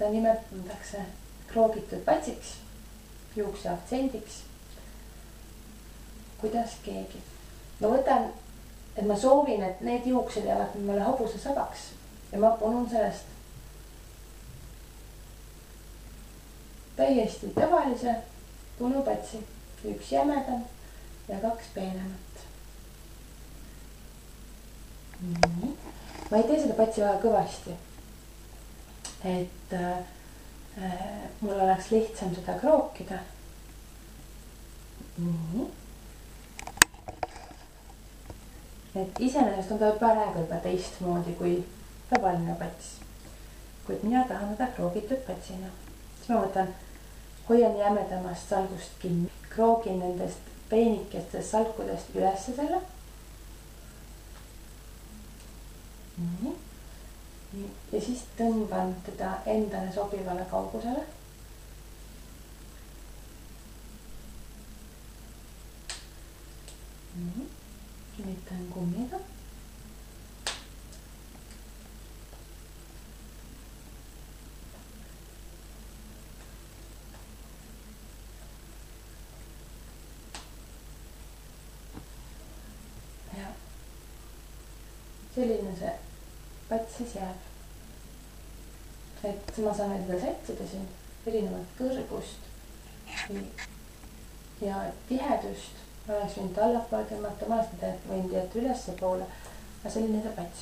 seda nimetatakse kroogitud patsiks, juukse aktsendiks. Kuidas keegi. Ma võtan, et ma soovin, et need juuksed jäävad mulle hobuse sabaks ja ma punun sellest täiesti tavalise punupatsi, üks jämedam ja kaks peenemat. Nii. Ma ei tee seda patsi väga kõvasti, et mul oleks lihtsam seda krookida. Nii. Et iseenesest on ta praegu juba teistmoodi kui tavaline pats, kuid mina tahan teda kroogitud patsina. Siis ma võtan, hoian jämedamast salgust kinni, kroogin nendest peenikestest salkudest ülesse selle. Nii. Ja siis tõmban teda endale sobivale kaugusele. Nii. Kinnitan kummiga. Ja selline see pats siis jääb. Et ma saan seda sätsida siin erinevat kõrgust ja tihedust. Ma oleks võinud allapoole tõmmata, ma oleks võinud jätta ülesse poole, aga selline see pats